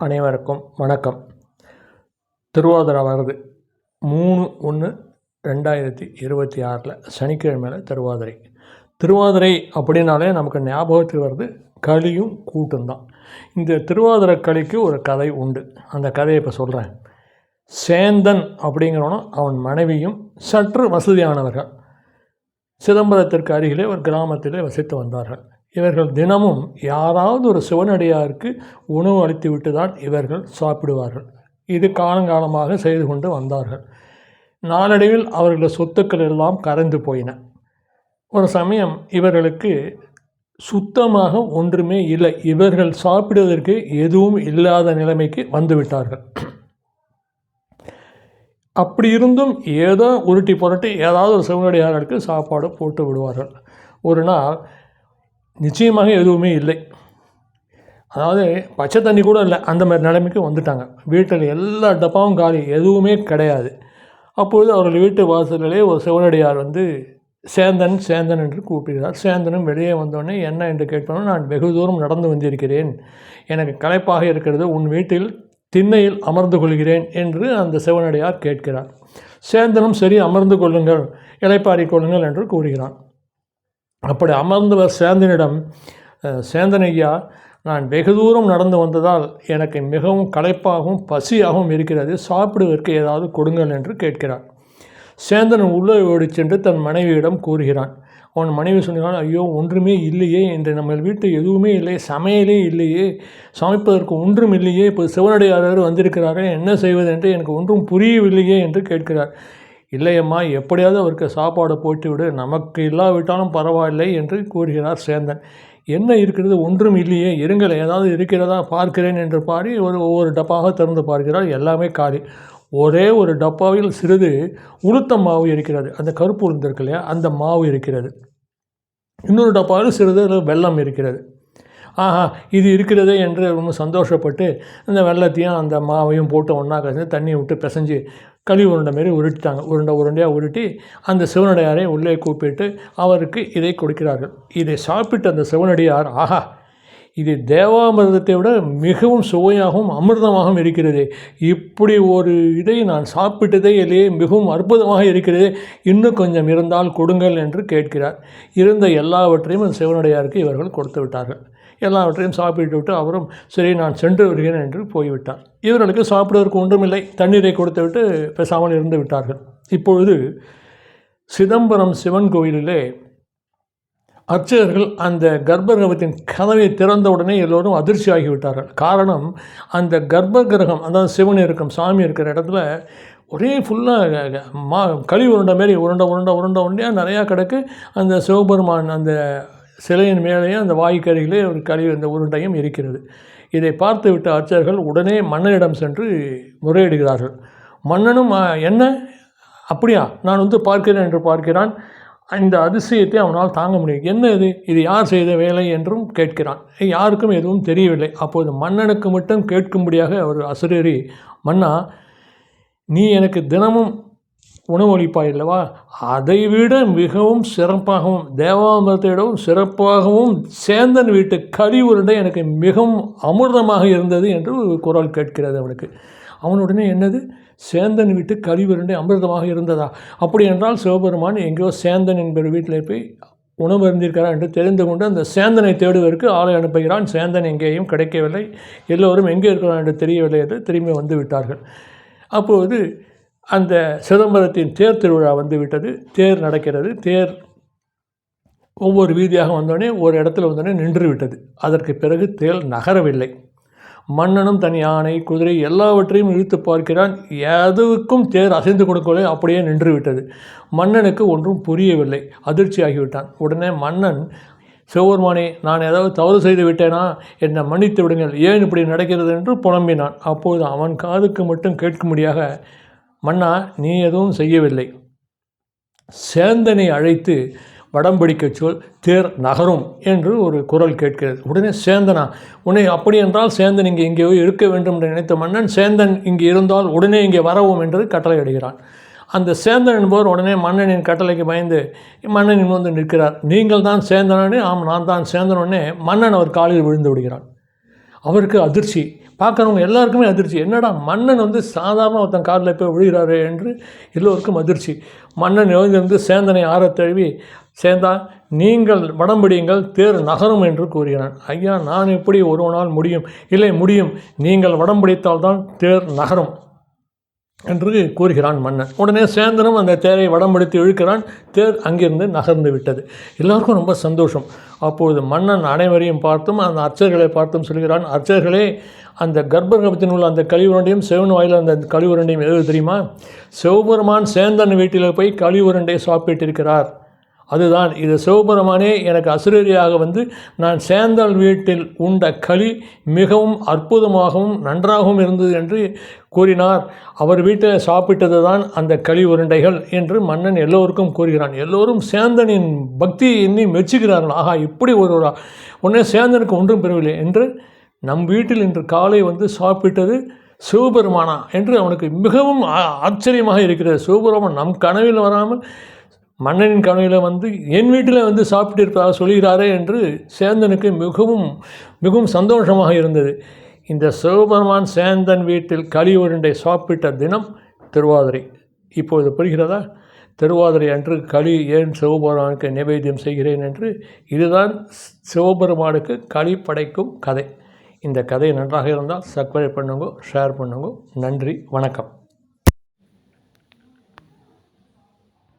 அனைவருக்கும் வணக்கம். திருவாதிரை வருது 3/1/2026 சனிக்கிழமையில் திருவாதிரை. திருவாதிரை அப்படின்னாலே நமக்கு ஞாபகத்துக்கு வருது களியும் கூட்டும் தான். இந்த திருவாதிரை களிக்கு ஒரு கதை உண்டு. அந்த கதையை இப்போ சொல்கிறேன். சேந்தன் அப்படிங்கிறவனும் அவன் மனைவியும் சற்று வசதியானவர்கள். சிதம்பரத்திற்கு அருகிலே ஒரு கிராமத்திலே வசித்து வந்தார்கள். இவர்கள் தினமும் யாராவது ஒரு சிவனடியாருக்கு உணவு அளித்து விட்டு தான் இவர்கள் சாப்பிடுவார்கள். இது காலங்காலமாக செய்து கொண்டு வந்தார்கள். நாளடைவில் அவர்களது சொத்துக்கள் எல்லாம் கரைந்து போயின. ஒரு சமயம் இவர்களுக்கு சுத்தமாக ஒன்றுமே இல்லை. இவர்கள் சாப்பிடுவதற்கு எதுவும் இல்லாத நிலைமைக்கு வந்துவிட்டார்கள். அப்படி இருந்தும் ஏதோ உருட்டி புரட்டி ஏதாவது ஒரு சிவனடியார்களுக்கு சாப்பாடு போட்டு விடுவார்கள். ஒரு நாள் நிச்சயமாக எதுவுமே இல்லை. அதாவது பச்சை தண்ணி கூட இல்லை. அந்த மாதிரி நிலைமைக்கு வந்துட்டாங்க. வீட்டில் எல்லா டப்பாவும் காலி, எதுவுமே கிடையாது. அப்பொழுது அவர்கள் வீட்டு வாசலிலே ஒரு சிவனடியார் சேந்தன் சேந்தன் என்று கூப்பிடுகிறார். சேந்தனும் வெளியே வந்தோடனே என்ன என்று கேட்போம். நான் வெகு தூரம் நடந்து வந்திருக்கிறேன், எனக்கு களைப்பாக இருக்கிறது, உன் வீட்டில் திண்ணையில் அமர்ந்து கொள்கிறேன் என்று அந்த சிவனடியார் கேட்கிறார். சேந்தனும் சரி அமர்ந்து கொள்ளுங்கள், இளைப்பாரி கொள்ளுங்கள் என்று கூறுகிறான். அப்படி அமர்ந்தவர் சேந்தனிடம், சேந்தன் ஐயா, நான் வெகு தூரம் நடந்து வந்ததால் எனக்கு மிகவும் களைப்பாகவும் பசியாகவும் இருக்கிறது, சாப்பிடுவதற்கு ஏதாவது கொடுங்கள் என்று கேட்கிறார். சேந்தன் உள்ளே ஓடி சென்று தன் மனைவியிடம் கூறுகிறான். அவன் மனைவி சொன்னான், ஐயோ ஒன்றுமே இல்லையே, இன்று நம்ம வீட்டில் எதுவுமே இல்லை, சமையலே இல்லையே, சமைப்பதற்கு ஒன்றும் இல்லையே, இப்போ சிவனடியார் வந்திருக்கிறாரே, என்ன செய்வது என்று எனக்கு ஒன்றும் புரியவில்லையே என்று கேட்கிறார். இல்லையம்மா, எப்படியாவது அவருக்கு சாப்பாடு போட்டுவிடு, நமக்கு இல்லாவிட்டாலும் பரவாயில்லை என்று கூறுகிறார் சேந்தன். என்ன இருக்கிறது, ஒன்றும் இல்லையே, இருங்கள் ஏதாவது இருக்கிறதா பார்க்கிறேன் என்று பாடி ஒவ்வொரு டப்பாக திறந்து பார்க்கிறார். எல்லாமே காலி. ஒரே ஒரு டப்பாவில் சிறிது உளுத்த மாவு இருக்கிறது, அந்த கருப்பு உளுந்து இருக்கு இல்லையா, அந்த மாவு இருக்கிறது. இன்னொரு டப்பாவில் சிறிது வெல்லம் இருக்கிறது. ஆஹா, இது இருக்கிறதே என்று ரொம்ப சந்தோஷப்பட்டு இந்த வெள்ளத்தையும் அந்த மாவையும் போட்டு ஒன்றா கலந்து தண்ணியை விட்டு பிசைஞ்சு களி உருண்டை மாரி உருட்டிட்டாங்க. உருண்டையாக உருட்டி அந்த சிவனடியாரை உள்ளே கூப்பிட்டு அவருக்கு இதை கொடுக்கிறார்கள். இதை சாப்பிட்டு அந்த சிவனடியார், ஆஹா, இது தேவாமிர்தத்தை விட மிகவும் சுவையாகவும் அமிர்தமாகவும் இருக்கிறது, இப்படி ஒரு இதை நான் சாப்பிட்டதே இல்லையே, மிகவும் அற்புதமாக இருக்கிறது, இன்னும் கொஞ்சம் இருந்தால் கொடுங்கள் என்று கேட்கிறார். இருந்த எல்லாவற்றையும் அந்த சிவனடியாருக்கு இவர்கள் கொடுத்து விட்டார்கள். எல்லாவற்றையும் சாப்பிட்டு விட்டு அவரும் சரி நான் சென்று வருகிறேன் என்று போய்விட்டார். இவர்களுக்கு சாப்பிடுவதற்கு ஒன்றுமில்லை, தண்ணீரை கொடுத்து விட்டு பேசாமல் இருந்து விட்டார்கள். இப்பொழுது சிதம்பரம் சிவன் கோயிலிலே அர்ச்சகர்கள் அந்த கர்ப்பகிரகத்தின் கதவை திறந்தவுடனே எல்லோரும் அதிர்ச்சி ஆகிவிட்டார்கள். காரணம், அந்த கர்ப்ப கிரகம், அதாவது சிவன் இருக்கும் சாமி இருக்கிற இடத்துல ஒரே ஃபுல்லாக களி உருண்டை மாரி உருண்டையாக நிறையா கிடக்கு. அந்த சிவபெருமான் அந்த சிலையின் மேலேயும் அந்த வாய்க்கருகிலே ஒரு களி அந்த உருண்டையும் இருக்கிறது. இதை பார்த்து விட்ட அர்ச்சகர்கள் உடனே மன்னனிடம் சென்று முறையிடுகிறார்கள். மன்னனும் என்ன அப்படியா, நான் பார்க்கிறேன் என்று பார்க்கிறான். இந்த அதிசயத்தை அவனால் தாங்க முடியும். என்ன இது யார் செய்த வேலை என்றும் கேட்கிறான். யாருக்கும் எதுவும் தெரியவில்லை. அப்போது மன்னனுக்கு மட்டும் கேட்கும்படியாக அவர் அசுரேறி, மன்னா, நீ எனக்கு தினமும் உணவளிப்பாய் அல்லவா, அதைவிட மிகவும் சிறப்பாகவும் தேவாமிர்தத்தை விடவும் சிறப்பாகவும் சேந்தன் வீட்டு களி உருண்டை எனக்கு மிகவும் அமிர்தமாக இருந்தது என்று குரல் கேட்கிறது அவனுக்கு. அவனுடனே என்னது, சேந்தன் வீட்டு களி உருண்டை அமிர்தமாக இருந்ததா? அப்படி என்றால் சிவபெருமான் எங்கேயோ சேந்தன் என்பவர் வீட்டில் போய் உணவு இருந்திருக்கிறார் என்று தெரிந்து கொண்டு அந்த சேந்தனை தேடுவதற்கு ஆளை அனுப்புகிறான். சேந்தன் எங்கேயும் கிடைக்கவில்லை. எல்லோரும் எங்கே இருக்கிறான் என்று தெரியவில்லை என்று திரும்பி வந்து விட்டார்கள். அப்போது அந்த சிதம்பரத்தின் தேர் திருவிழா வந்துவிட்டது. தேர் நடக்கிறது. தேர் ஒவ்வொரு வீதியாக வந்தோடனே ஒரு இடத்துல வந்தோடனே நின்று விட்டது. அதற்கு பிறகு தேர் நகரவில்லை. மன்னனும் தன் யானை குதிரை எல்லாவற்றையும் இழுத்து பார்க்கிறான். எதுவுக்கும் தேர் அசைந்து கொடுக்கவில்லை, அப்படியே நின்று விட்டது. மன்னனுக்கு ஒன்றும் புரியவில்லை, அதிர்ச்சி ஆகிவிட்டான். உடனே மன்னன், சிவபெருமானே, நான் ஏதாவது தவறு செய்து விட்டேனா, என்னை மன்னித்து விடுங்கள், ஏன் இப்படி நடக்கிறது என்று புலம்பினான். அப்போது அவன் காதுக்கு மட்டும் கேட்கும்படியாக, மன்னா, நீ எதுவும் செய்யவில்லை, சேந்தனை அழைத்து வடம் பிடிக்கச் சொல், தேர் நகரும் என்று ஒரு குரல் கேட்கிறது. உடனே சேந்தனா, உடனே அப்படி என்றால் சேந்தன் இங்கே எங்கேயோ இருக்க வேண்டும் என்று நினைத்த மன்னன், சேந்தன் இங்கே இருந்தால் உடனே இங்கே வரவும் என்று கட்டளையிடுகிறான். அந்த சேந்தன் என்பவர் உடனே மன்னனின் கட்டளைக்கு பயந்து மன்னனின் வந்து நிற்கிறார். நீங்கள் தான் சேந்தனே? ஆம், நான் தான் சேந்தனே. மன்னன் அவர் காலில் விழுந்து விடுகிறான். அவருக்கு அதிர்ச்சி, பார்க்குறவங்க எல்லாருக்குமே அதிர்ச்சி. என்னடா மன்னன் வந்து சாதாரண ஒருத்தன் காலில் போய் விழுகிறாரு என்று எல்லோருக்கும் அதிர்ச்சி. மன்னன் எழுந்திருந்து சேந்தனை ஆறத் தழுவி, சேந்தா நீங்கள் வடம்பிடியுங்கள், தேர் நகரும் என்று கூறுகிறான். ஐயா, நான் எப்படி ஒருவனால் முடியும்? இல்லை, முடியும், நீங்கள் வடம்பிடித்தால்தான் தேர் நகரும் என்று கூறுகிறான் மன்னன். உடனே சேந்தனும் அந்த தேரை வடம்பிடித்து இழுக்கிறான். தேர் அங்கிருந்து நகர்ந்து விட்டது. எல்லோருக்கும் ரொம்ப சந்தோஷம். அப்பொழுது மன்னன் அனைவரையும் பார்த்தும் அந்த அர்ச்சகர்களை பார்த்தும் சொல்கிறான், அர்ச்சகர்களே, அந்த கர்ப்பகிரகத்தில் உள்ள அந்த கழிவுரண்டையும் சிவன் வாயில் அந்த கழிவுரண்டையும் எது தெரியுமா? சிவபெருமான் சேந்தன் வீட்டில் போய் கழிவுரண்டை சாப்பிட்டிருக்கிறார். அதுதான் இது. சிவபெருமானே எனக்கு அசுரரியாக வந்து நான் சேந்தல் வீட்டில் உண்ட களி மிகவும் அற்புதமாகவும் நன்றாகவும் இருந்தது என்று கூறினார். அவர் வீட்டில் சாப்பிட்டது தான் அந்த களி உருண்டைகள் என்று மன்னன் எல்லோருக்கும் கூறுகிறான். எல்லோரும் சேந்தனின் பக்தியை எண்ணி மெச்சுகிறார்கள். ஆகா, இப்படி ஒருவரா? உடனே சேந்தனுக்கு ஒன்றும் பெறவில்லை என்று, நம் வீட்டில் இன்று காலை வந்து சாப்பிட்டது சிவபெருமானா என்று அவனுக்கு மிகவும் ஆச்சரியமாக இருக்கிறது. சிவபெருமான் நம் கனவில் வராமல் மன்னனின் கனவில் வந்து என் வீட்டில் வந்து சாப்பிட்டு இருப்பதாக சொல்கிறாரே என்று சேந்தனுக்கு மிகவும் மிகவும் சந்தோஷமாக இருந்தது. இந்த சிவபெருமான் சேந்தன் வீட்டில் களி உருண்டை சாப்பிட்ட தினம் திருவாதிரை. இப்பொழுது புரிகிறதா? திருவாதிரை அன்று களி ஏன் சிவபெருமானுக்கு நிவேத்தியம் செய்கிறேன் என்று. இதுதான் சிவபெருமானுக்கு களி படைக்கும் கதை. இந்த கதை நன்றாக இருந்தால் சப்ஸ்கிரைப் பண்ணுங்க, ஷேர் பண்ணுங்க. நன்றி, வணக்கம்.